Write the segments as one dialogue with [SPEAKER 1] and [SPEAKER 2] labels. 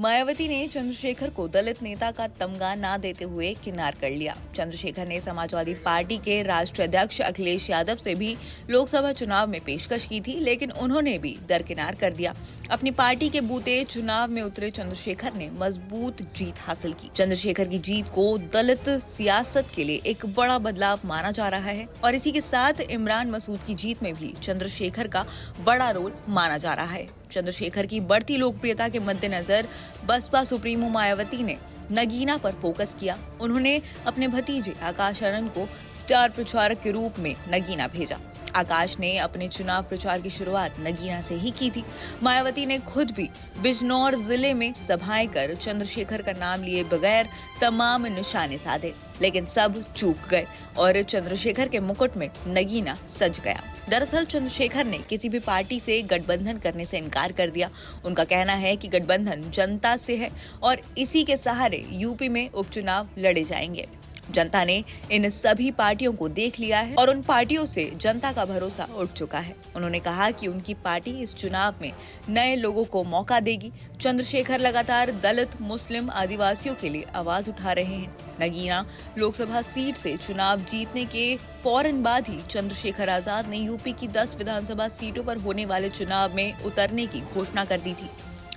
[SPEAKER 1] मायावती ने चंद्रशेखर को दलित नेता का तमगा ना देते हुए किनार कर लिया। चंद्रशेखर ने समाजवादी पार्टी के राष्ट्रीय अध्यक्ष अखिलेश यादव से भी लोकसभा चुनाव में पेशकश की थी, लेकिन उन्होंने भी दरकिनार कर दिया। अपनी पार्टी के बूते चुनाव में उतरे चंद्रशेखर ने मजबूत जीत हासिल की। चंद्रशेखर की जीत को दलित सियासत के लिए एक बड़ा बदलाव माना जा रहा है और इसी के साथ इमरान मसूद की जीत में भी चंद्रशेखर का बड़ा रोल माना जा रहा है। चंद्रशेखर की बढ़ती लोकप्रियता के मद्देनजर बसपा सुप्रीमो मायावती ने नगीना पर फोकस किया। उन्होंने अपने भतीजे आकाश आनंद को स्टार प्रचारक के रूप में नगीना भेजा। आकाश ने अपने चुनाव प्रचार की शुरुआत नगीना से ही की थी। मायावती ने खुद भी बिजनौर जिले में सभाएं कर चंद्रशेखर का नाम लिए बगैर तमाम निशाने साधे, लेकिन सब चूक गए और चंद्रशेखर के मुकुट में नगीना सज गया। दरअसल चंद्रशेखर ने किसी भी पार्टी से गठबंधन करने से इनकार कर दिया। उनका कहना है कि गठबंधन जनता से है और इसी के सहारे यूपी में उपचुनाव लड़े जाएंगे। जनता ने इन सभी पार्टियों को देख लिया है और उन पार्टियों से जनता का भरोसा उठ चुका है। उन्होंने कहा कि उनकी पार्टी इस चुनाव में नए लोगों को मौका देगी। चंद्रशेखर लगातार दलित, मुस्लिम, आदिवासियों के लिए आवाज उठा रहे हैं। नगीना लोकसभा सीट से चुनाव जीतने के फौरन बाद ही चंद्रशेखर आजाद ने यूपी की 10 विधानसभा सीटों पर होने वाले चुनाव में उतरने की घोषणा कर दी थी।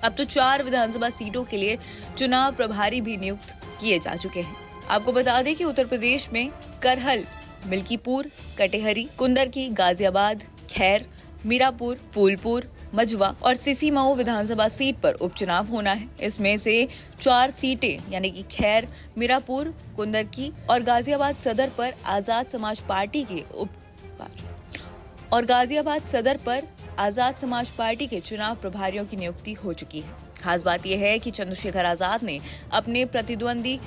[SPEAKER 1] अब तो 4 विधानसभा सीटों के लिए चुनाव प्रभारी भी नियुक्त किए जा चुके हैं। आपको बता दें कि उत्तर प्रदेश में करहल, मिल्कीपुर, कटेहरी, कुंदरकी, गाजियाबाद, खैर, मीरापुर, फूलपुर, मझवा और सिसीमऊ विधानसभा सीट पर उपचुनाव होना है। इसमें से 4 सीटें यानी कि खैर, मीरापुर, कुंदरकी और गाजियाबाद सदर पर आजाद समाज पार्टी के चुनाव प्रभारियों की नियुक्ति हो चुकी है। खास बात यह है कि चंद्रशेखर आजाद ने अपने प्रतिद्वंदी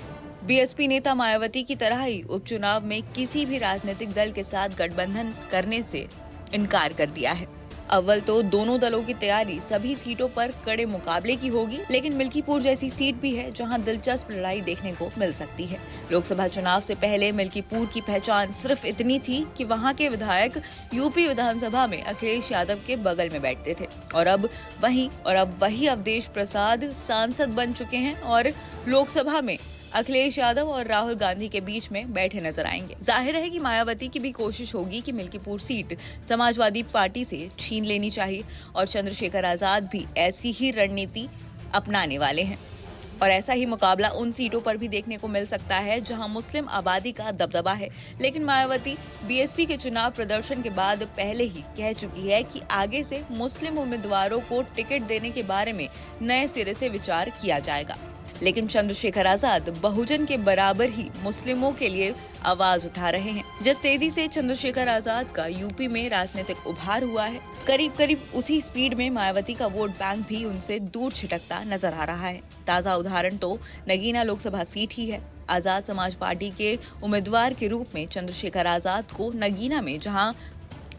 [SPEAKER 1] बीएसपी नेता मायावती की तरह ही उपचुनाव में किसी भी राजनीतिक दल के साथ गठबंधन करने से इनकार कर दिया है। अव्वल तो दोनों दलों की तैयारी सभी सीटों पर कड़े मुकाबले की होगी, लेकिन मिल्कीपुर जैसी सीट भी है जहां दिलचस्प लड़ाई देखने को मिल सकती है। लोकसभा चुनाव से पहले मिल्कीपुर की पहचान सिर्फ इतनी थी कि वहां के विधायक यूपी विधानसभा में अखिलेश यादव के बगल में बैठते थे और अब वही अवधेश प्रसाद सांसद बन चुके हैं और लोकसभा में अखिलेश यादव और राहुल गांधी के बीच में बैठे नजर आएंगे। जाहिर है कि मायावती की भी कोशिश होगी कि मिल्कीपुर सीट समाजवादी पार्टी से छीन लेनी चाहिए और चंद्रशेखर आजाद भी ऐसी ही रणनीति अपनाने वाले हैं और ऐसा ही मुकाबला उन सीटों पर भी देखने को मिल सकता है जहां मुस्लिम आबादी का दबदबा है। लेकिन मायावती बीएसपी के चुनाव प्रदर्शन के बाद पहले ही कह चुकी है कि आगे से मुस्लिम उम्मीदवारों को टिकट देने के बारे में नए सिरे से विचार किया जाएगा। लेकिन चंद्रशेखर आजाद बहुजन के बराबर ही मुस्लिमों के लिए आवाज उठा रहे हैं। जिस तेजी से चंद्रशेखर आजाद का यूपी में राजनीतिक उभार हुआ है, करीब उसी स्पीड में मायावती का वोट बैंक भी उनसे दूर छिटकता नजर आ रहा है। ताजा उदाहरण तो नगीना लोकसभा सीट ही है। आजाद समाज पार्टी के उम्मीदवार के रूप में चंद्रशेखर आजाद को नगीना में जहां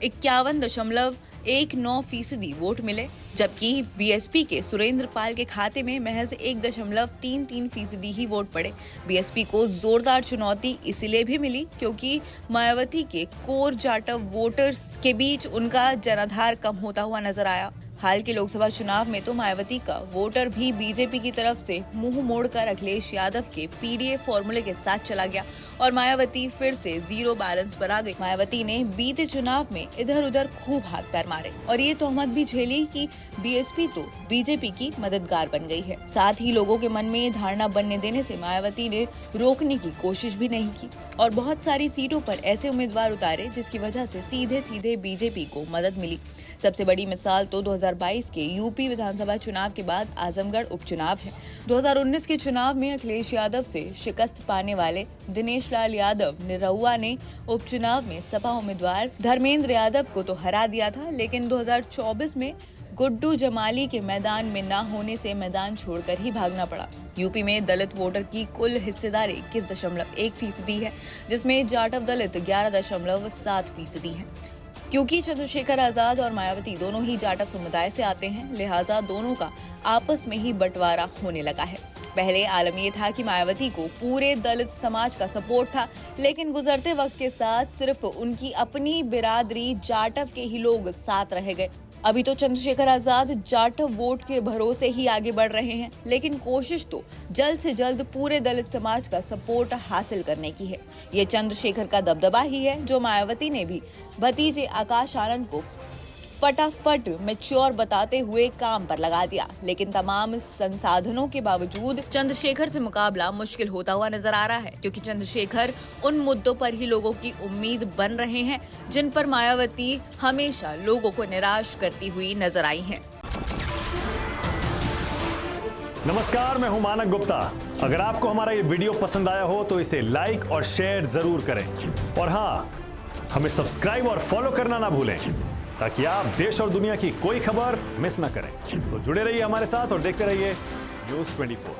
[SPEAKER 1] 51.19% वोट मिले, जबकि बीएसपी के सुरेंद्र पाल के खाते में महज 1.33% ही वोट पड़े। बीएसपी को जोरदार चुनौती इसलिए भी मिली क्योंकि मायावती के कोर जाटव वोटर्स के बीच उनका जनाधार कम होता हुआ नजर आया। हाल के लोकसभा चुनाव में तो मायावती का वोटर भी बीजेपी की तरफ से मुंह मोड़कर अखिलेश यादव के पीडीए फॉर्मूले के साथ चला गया और मायावती फिर से जीरो बैलेंस पर आ गई। मायावती ने बीते चुनाव में इधर उधर खूब हाथ पैर मारे और ये तोहमत भी झेली कि बीएसपी तो बीजेपी की मददगार बन गई है। साथ ही लोगों के मन में धारणा बनने देने से मायावती ने रोकने की कोशिश भी नहीं की और बहुत सारी सीटों पर ऐसे उम्मीदवार उतारे जिसकी वजह से सीधे बीजेपी को मदद मिली। सबसे बड़ी मिसाल तो 2022 के यूपी विधानसभा चुनाव के बाद आजमगढ़ उपचुनाव है। 2019 के चुनाव में अखिलेश यादव से शिकस्त पाने वाले दिनेश लाल यादव निरहुआ ने उपचुनाव में सपा उम्मीदवार धर्मेंद्र यादव को तो हरा दिया था, लेकिन 2024 में गुड्डू जमाली के मैदान में न होने से मैदान छोड़कर ही भागना पड़ा। यूपी में दलित वोटर की कुल हिस्सेदारी 21.1% है, जिसमें जाटव दलित 11.7% है। क्योंकि चंद्रशेखर आजाद और मायावती दोनों ही जाटव समुदाय से आते हैं, लिहाजा दोनों का आपस में ही बंटवारा होने लगा है। पहले आलम ये था कि मायावती को पूरे दलित समाज का सपोर्ट था, लेकिन गुजरते वक्त के साथ सिर्फ उनकी अपनी बिरादरी जाटव के ही लोग साथ रह गए। अभी तो चंद्रशेखर आजाद जाट वोट के भरोसे ही आगे बढ़ रहे हैं, लेकिन कोशिश तो जल्द से जल्द पूरे दलित समाज का सपोर्ट हासिल करने की है। ये चंद्रशेखर का दबदबा ही है जो मायावती ने भी भतीजे आकाश आनंद को फटाफट मैच्योर बताते हुए काम पर लगा दिया। लेकिन तमाम संसाधनों के बावजूद चंद्रशेखर से मुकाबला मुश्किल होता हुआ नजर आ रहा है, क्योंकि चंद्रशेखर उन मुद्दों पर ही लोगों की उम्मीद बन रहे हैं जिन पर मायावती हमेशा लोगों को निराश करती हुई नजर आई हैं।
[SPEAKER 2] नमस्कार, मैं हूं मानक गुप्ता। अगर आपको हमारा ये वीडियो पसंद आया हो तो इसे लाइक और शेयर जरूर करें, और हाँ, हमें सब्सक्राइब और फॉलो करना ना भूलें ताकि आप देश और दुनिया की कोई खबर मिस ना करें। तो जुड़े रहिए हमारे साथ और देखते रहिए न्यूज़ 24।